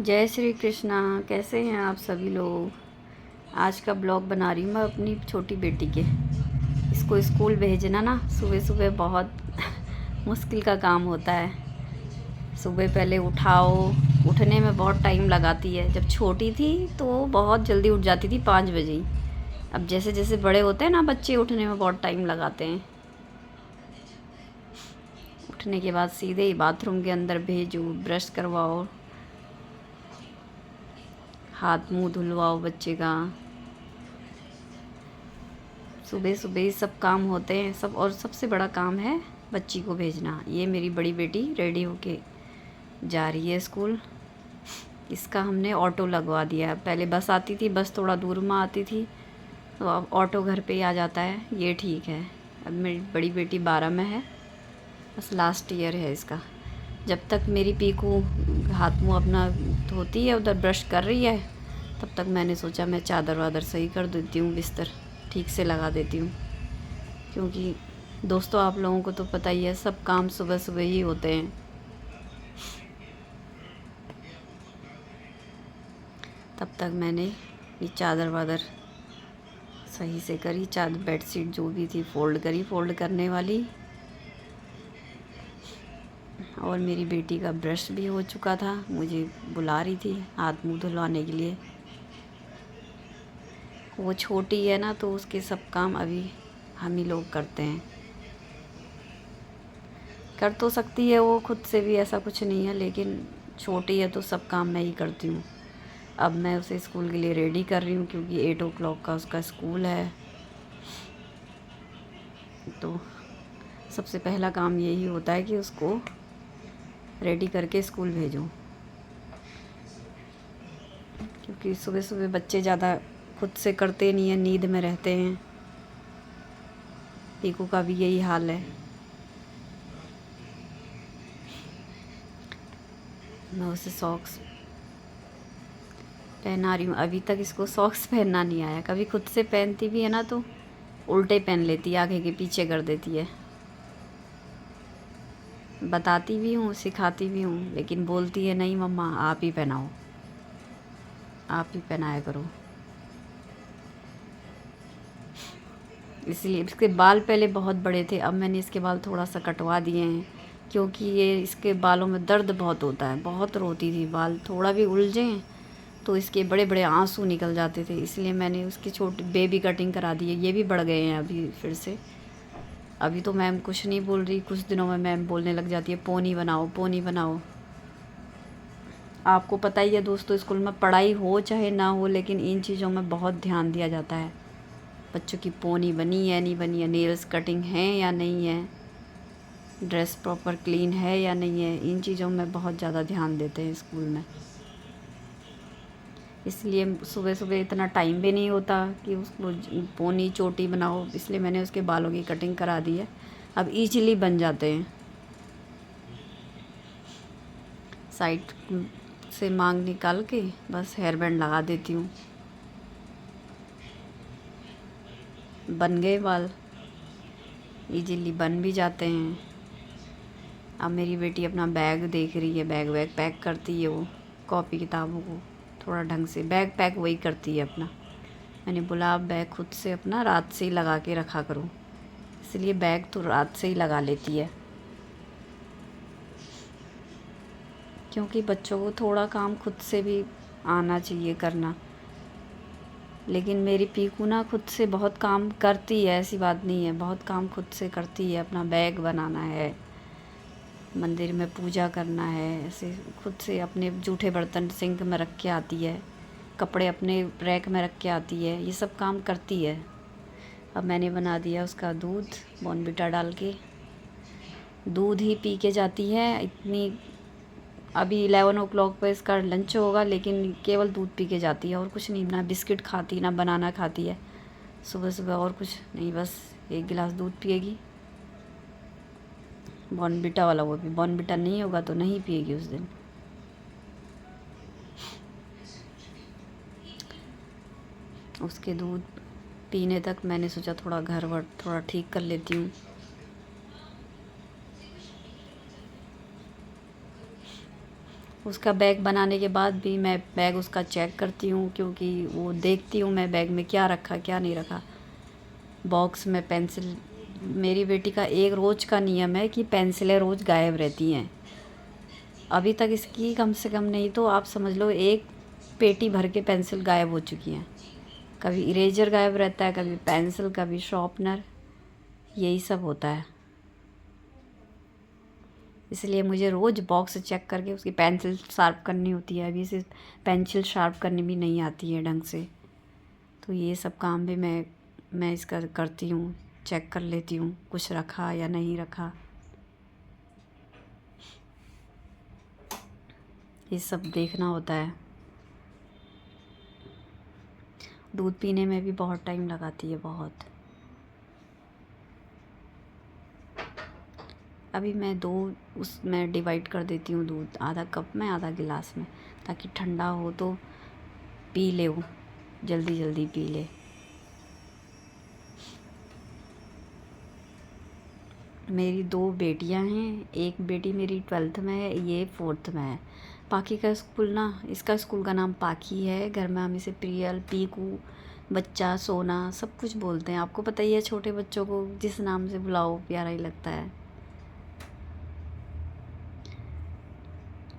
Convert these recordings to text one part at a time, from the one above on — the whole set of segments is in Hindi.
जय श्री कृष्णा। कैसे हैं आप सभी लोग। आज का ब्लॉग बना रही हूँ मैं अपनी छोटी बेटी के। इसको स्कूल भेजना ना सुबह सुबह बहुत मुश्किल का काम होता है। सुबह पहले उठाओ, उठने में बहुत टाइम लगाती है। जब छोटी थी तो बहुत जल्दी उठ जाती थी, 5 बजे ही। अब जैसे जैसे बड़े होते हैं ना बच्चे, उठने में बहुत टाइम लगाते हैं। उठने के बाद सीधे ही बाथरूम के अंदर भेजो, ब्रश करवाओ, हाथ मुंह धुलवाओ बच्चे का। सुबह सुबह ही सब काम होते हैं सब, और सबसे बड़ा काम है बच्ची को भेजना। ये मेरी बड़ी बेटी रेडी होके जा रही है स्कूल। इसका हमने ऑटो लगवा दिया। पहले बस आती थी, बस थोड़ा दूर में आती थी, तो अब ऑटो घर पे ही आ जाता है। ये ठीक है। अब मेरी बड़ी बेटी 12 में है, बस लास्ट ईयर है इसका। जब तक मेरी पीकू हाथ मुँह अपना धोती है, उधर ब्रश कर रही है, तब तक मैंने सोचा मैं चादर वादर सही कर देती हूँ, बिस्तर ठीक से लगा देती हूँ। क्योंकि दोस्तों आप लोगों को तो पता ही है, सब काम सुबह सुबह ही होते हैं। तब तक मैंने ये चादर वादर सही से करी, चादर बेडशीट जो भी थी फ़ोल्ड करी, फ़ोल्ड करने वाली। और मेरी बेटी का ब्रश भी हो चुका था, मुझे बुला रही थी हाथ मुंह धुलवाने के लिए। वो छोटी है ना, तो उसके सब काम अभी हम ही लोग करते हैं। कर तो सकती है वो खुद से भी, ऐसा कुछ नहीं है, लेकिन छोटी है तो सब काम मैं ही करती हूँ। अब मैं उसे स्कूल के लिए रेडी कर रही हूँ, क्योंकि 8 o'clock का उसका स्कूल है। तो सबसे पहला काम यही होता है कि उसको रेडी करके स्कूल भेजूँ। क्योंकि सुबह सुबह बच्चे ज़्यादा खुद से करते नहीं हैं, नींद में रहते हैं। पीकू का भी यही हाल है। मैं उसे सॉक्स पहना रही हूँ। अभी तक इसको सॉक्स पहनना नहीं आया। कभी खुद से पहनती भी है ना तो उल्टे पहन लेती है, आगे के पीछे कर देती है। बताती भी हूँ, सिखाती भी हूँ, लेकिन बोलती है नहीं मम्मा आप ही पहनाओ, आप ही पहनाया करो। इसलिए इसके बाल पहले बहुत बड़े थे, अब मैंने इसके बाल थोड़ा सा कटवा दिए हैं। क्योंकि ये इसके बालों में दर्द बहुत होता है, बहुत रोती थी। बाल थोड़ा भी उलझें तो इसके बड़े बड़े आंसू निकल जाते थे, इसलिए मैंने उसकी छोटी बेबी कटिंग करा दी है। ये भी बढ़ गए हैं अभी फिर से। अभी तो मैम कुछ नहीं बोल रही, कुछ दिनों में मैम बोलने लग जाती है पोनी बनाओ, पोनी बनाओ। आपको पता ही है दोस्तों, स्कूल में पढ़ाई हो चाहे ना हो, लेकिन इन चीज़ों में बहुत ध्यान दिया जाता है। बच्चों की पोनी बनी है नहीं बनी है, नेल्स कटिंग है या नहीं है, ड्रेस प्रॉपर क्लीन है या नहीं है, इन चीज़ों में बहुत ज़्यादा ध्यान देते हैं स्कूल में। इसलिए सुबह सुबह इतना टाइम भी नहीं होता कि उसको पोनी चोटी बनाओ, इसलिए मैंने उसके बालों की कटिंग करा दी है। अब ईजिली बन जाते हैं। साइड से मांग निकाल के बस हेयर बैंड लगा देती हूँ, बन गए बाल। इजीली बन भी जाते हैं। अब मेरी बेटी अपना बैग देख रही है, बैग वैग पैक करती है वो, कॉपी किताबों को थोड़ा ढंग से बैग पैक वही करती है अपना। मैंने बोला आप बैग खुद से अपना रात से ही लगा के रखा करो, इसलिए बैग तो रात से ही लगा लेती है। क्योंकि बच्चों को थोड़ा काम खुद से भी आना चाहिए करना। लेकिन मेरी पीकू ना खुद से बहुत काम करती है, ऐसी बात नहीं है, बहुत काम खुद से करती है। अपना बैग बनाना है, मंदिर में पूजा करना है, ऐसे खुद से अपने जूठे बर्तन सिंक में रख के आती है, कपड़े अपने रैक में रख के आती है, ये सब काम करती है। अब मैंने बना दिया उसका दूध बॉर्नवीटा डाल के। दूध ही पी के जाती है इतनी। अभी 11 o'clock पर इसका लंच होगा, लेकिन केवल दूध पी के जाती है, और कुछ नहीं। ना बिस्किट खाती, ना बनाना खाती है सुबह सुबह, और कुछ नहीं, बस 1 गिलास दूध पिएगी, बॉर्नवीटा वाला। वो भी बॉर्नवीटा नहीं होगा तो नहीं पिएगी उस दिन। उसके दूध पीने तक मैंने सोचा थोड़ा घर वर थोड़ा ठीक कर लेती हूँ। उसका बैग बनाने के बाद भी मैं बैग उसका चेक करती हूँ, क्योंकि वो देखती हूँ मैं बैग में क्या रखा क्या नहीं रखा। बॉक्स में पेंसिल, मेरी बेटी का एक रोज़ का नियम है कि पेंसिलें रोज़ गायब रहती हैं। अभी तक इसकी कम से कम नहीं तो आप समझ लो एक पेटी भर के पेंसिल गायब हो चुकी हैं। कभी इरेजर गायब रहता है, कभी पेंसिल, कभी शॉर्पनर, यही सब होता है। इसलिए मुझे रोज़ बॉक्स चेक करके उसकी पेंसिल शार्प करनी होती है। अभी से पेंसिल शार्प करनी भी नहीं आती है ढंग से, तो ये सब काम भी मैं इसका करती हूँ, चेक कर लेती हूँ कुछ रखा या नहीं रखा। ये सब देखना होता है। दूध पीने में भी बहुत टाइम लगाती है, बहुत। अभी मैं दो उसमें डिवाइड कर देती हूँ दूध, आधा कप में आधा गिलास में, ताकि ठंडा हो तो पी ले, वो जल्दी जल्दी पी ले। मेरी दो बेटियां हैं, एक बेटी मेरी 12th में है, ये 4th में है। पाखी का स्कूल ना, इसका स्कूल का नाम पाखी है। घर में हम इसे प्रियल, पीकू, बच्चा, सोना सब कुछ बोलते हैं। आपको पता ही है, छोटे बच्चों को जिस नाम से बुलाओ प्यारा ही लगता है।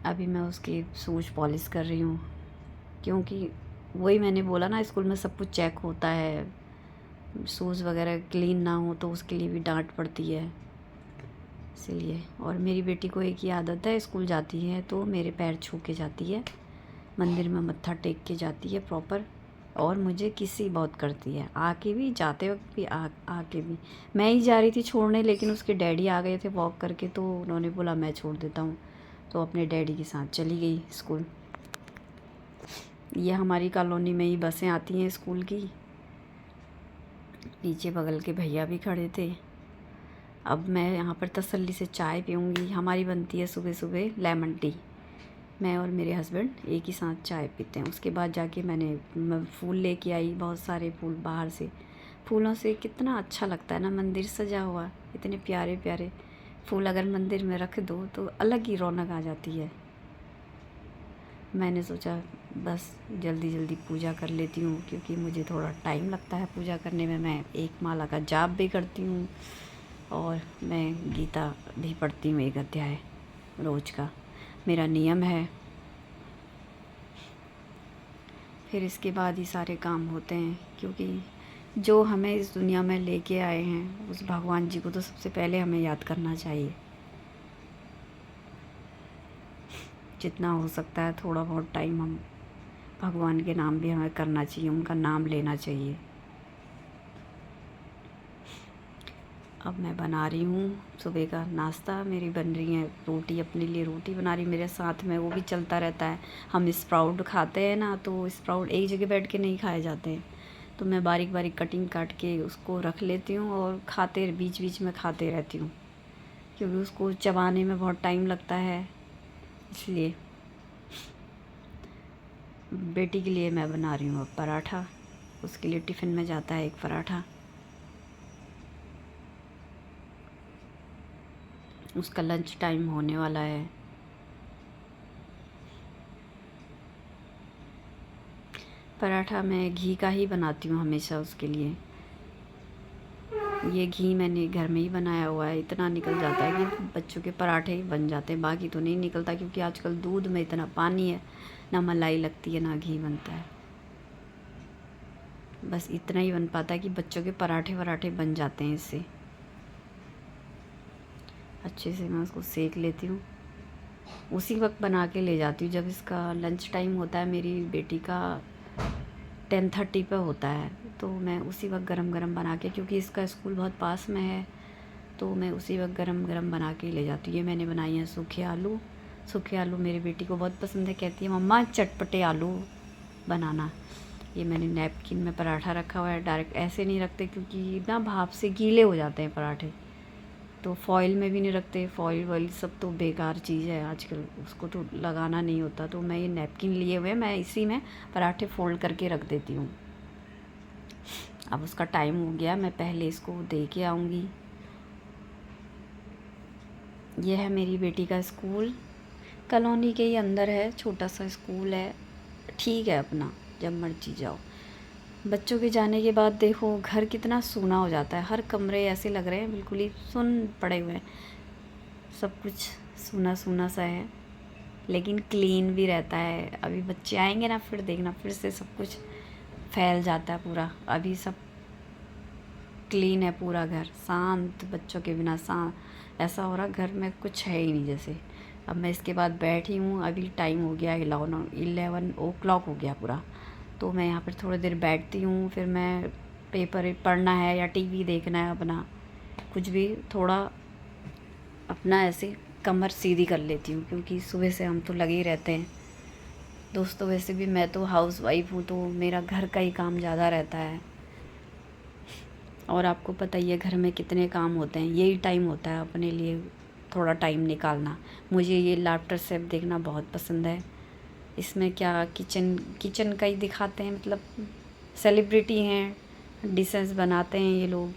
अभी मैं उसकी शूज़ पॉलिश कर रही हूँ, क्योंकि वही मैंने बोला ना, स्कूल में सब कुछ चेक होता है। शूज़ वगैरह क्लीन ना हो तो उसके लिए भी डांट पड़ती है, इसीलिए। और मेरी बेटी को एक ही आदत है, स्कूल जाती है तो मेरे पैर छू के जाती है, मंदिर में मत्था टेक के जाती है प्रॉपर। और मुझे किसी बहुत करती है, आके भी, जाते वक्त भी, आके भी। मैं ही जा रही थी छोड़ने, लेकिन उसके डैडी आ गए थे वॉक करके, तो उन्होंने बोला मैं छोड़ देता हूँ, तो अपने डैडी के साथ चली गई स्कूल। ये हमारी कॉलोनी में ही बसें आती हैं स्कूल की। नीचे बगल के भैया भी खड़े थे। अब मैं यहाँ पर तसल्ली से चाय पीऊँगी। हमारी बनती है सुबह सुबह लेमन टी, मैं और मेरे हस्बैंड एक ही साथ चाय पीते हैं। उसके बाद जाके मैं फूल लेके आई, बहुत सारे फूल बाहर से। फूलों से कितना अच्छा लगता है ना, मंदिर सजा हुआ, इतने प्यारे प्यारे फूल अगर मंदिर में रख दो तो अलग ही रौनक आ जाती है। मैंने सोचा बस जल्दी जल्दी पूजा कर लेती हूँ, क्योंकि मुझे थोड़ा टाइम लगता है पूजा करने में। मैं एक माला का जाप भी करती हूँ, और मैं गीता भी पढ़ती हूँ, एक अध्याय रोज़ का, मेरा नियम है। फिर इसके बाद ही सारे काम होते हैं, क्योंकि जो हमें इस दुनिया में लेके आए हैं उस भगवान जी को तो सबसे पहले हमें याद करना चाहिए। जितना हो सकता है थोड़ा बहुत टाइम हम भगवान के नाम भी हमें करना चाहिए, उनका नाम लेना चाहिए। अब मैं बना रही हूँ सुबह का नाश्ता। मेरी बन रही है रोटी, अपने लिए रोटी बना रही, मेरे साथ में वो भी चलता रहता है। हम स्प्राउट खाते हैं ना, तो स्प्राउट एक जगह बैठ के नहीं खाए जाते हैं, तो मैं बारीक बारीक कटिंग काट के उसको रख लेती हूँ और बीच बीच में खाते रहती हूँ, क्योंकि उसको चबाने में बहुत टाइम लगता है। इसलिए बेटी के लिए मैं बना रही हूँ अब पराठा। उसके लिए टिफ़िन में जाता है एक पराठा। उसका लंच टाइम होने वाला है। पराठा मैं घी का ही बनाती हूँ हमेशा उसके लिए। ये घी मैंने घर में ही बनाया हुआ है, इतना निकल जाता है कि बच्चों के पराठे ही बन जाते हैं, बाकी तो नहीं निकलता, क्योंकि आजकल दूध में इतना पानी है, ना मलाई लगती है ना घी बनता है। बस इतना ही बन पाता है कि बच्चों के पराठे वराठे बन जाते हैं इससे। अच्छे से मैं उसको सेक लेती हूँ, उसी वक्त बना के ले जाती हूँ जब इसका लंच टाइम होता है। मेरी बेटी का 10:30 पे होता है, तो मैं उसी वक्त गरम गरम बना के, क्योंकि इसका स्कूल बहुत पास में है, तो मैं उसी वक्त गरम गरम बना के ले जाती हूँ। ये मैंने बनाई हैं सूखे आलू। सूखे आलू मेरी बेटी को बहुत पसंद है, कहती है मम्मा चटपटे आलू बनाना। ये मैंने नैपकिन में पराठा रखा हुआ है, डायरेक्ट ऐसे नहीं रखते, क्योंकि ना भाप से गीले हो जाते हैं पराठे, तो फॉइल में भी नहीं रखते। फॉइल वॉइल सब तो बेकार चीज़ है आजकल, उसको तो लगाना नहीं होता। तो मैं ये नैपकिन लिए हुए, मैं इसी में पराठे फोल्ड करके रख देती हूँ। अब उसका टाइम हो गया, मैं पहले इसको दे के आऊँगी। यह है मेरी बेटी का स्कूल। कॉलोनी के ही अंदर है, छोटा सा स्कूल है, ठीक है अपना, जब मर्जी जाओ। बच्चों के जाने के बाद देखो घर कितना सूना हो जाता है, हर कमरे ऐसे लग रहे हैं बिल्कुल ही सुन पड़े हुए हैं, सब कुछ सूना सूना सा है, लेकिन क्लीन भी रहता है। अभी बच्चे आएंगे ना, फिर देखना फिर से सब कुछ फैल जाता है पूरा। अभी सब क्लीन है पूरा घर, शांत, बच्चों के बिना शांत, ऐसा हो रहा घर में कुछ है ही नहीं जैसे। अब मैं इसके बाद बैठी हूँ, अभी टाइम हो गया 11 o'clock हो गया पूरा, तो मैं यहाँ पर थोड़ी देर बैठती हूँ, फिर मैं पेपर पढ़ना है या टीवी देखना है अपना, कुछ भी थोड़ा अपना ऐसे कमर सीधी कर लेती हूँ, क्योंकि सुबह से हम तो लगे ही रहते हैं। दोस्तों वैसे भी मैं तो हाउस वाइफ हूँ, तो मेरा घर का ही काम ज़्यादा रहता है, और आपको पता ही है घर में कितने काम होते हैं, यही टाइम होता है अपने लिए थोड़ा टाइम निकालना। मुझे ये लाफ्टर शेफ देखना बहुत पसंद है। इसमें क्या किचन का ही दिखाते हैं, मतलब सेलिब्रिटी हैं, डिशेस बनाते हैं ये लोग।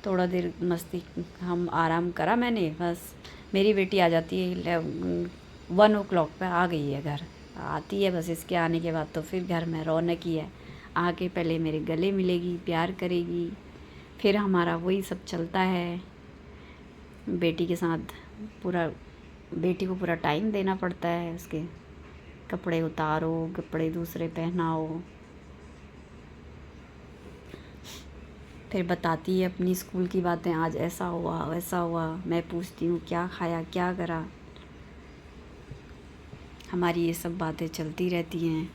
थोड़ा देर मस्ती, हम आराम करा मैंने, बस मेरी बेटी आ जाती है 1 o'clock पे, आ गई है घर, आती है बस। इसके आने के बाद तो फिर घर में रौनक ही है, आके पहले मेरे गले मिलेगी, प्यार करेगी, फिर हमारा वही सब चलता है। बेटी के साथ पूरा, बेटी को पूरा टाइम देना पड़ता है, उसके कपड़े उतारो, कपड़े दूसरे पहनाओ, फिर बताती है अपनी स्कूल की बातें, आज ऐसा हुआ वैसा हुआ, मैं पूछती हूँ क्या खाया क्या करा, हमारी ये सब बातें चलती रहती हैं।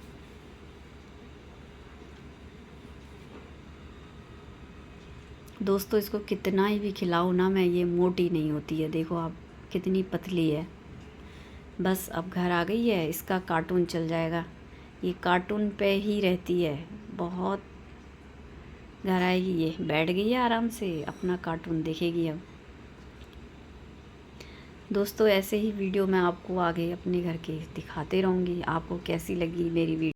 दोस्तों इसको कितना ही भी खिलाओ ना मैं, ये मोटी नहीं होती है, देखो आप कितनी पतली है। बस अब घर आ गई है, इसका कार्टून चल जाएगा, ये कार्टून पे ही रहती है बहुत। घर आएगी ये बैठ गई है आराम से, अपना कार्टून देखेगी अब। दोस्तों ऐसे ही वीडियो मैं आपको आगे अपने घर के दिखाते रहूँगी। आपको कैसी लगी मेरी वीडियो?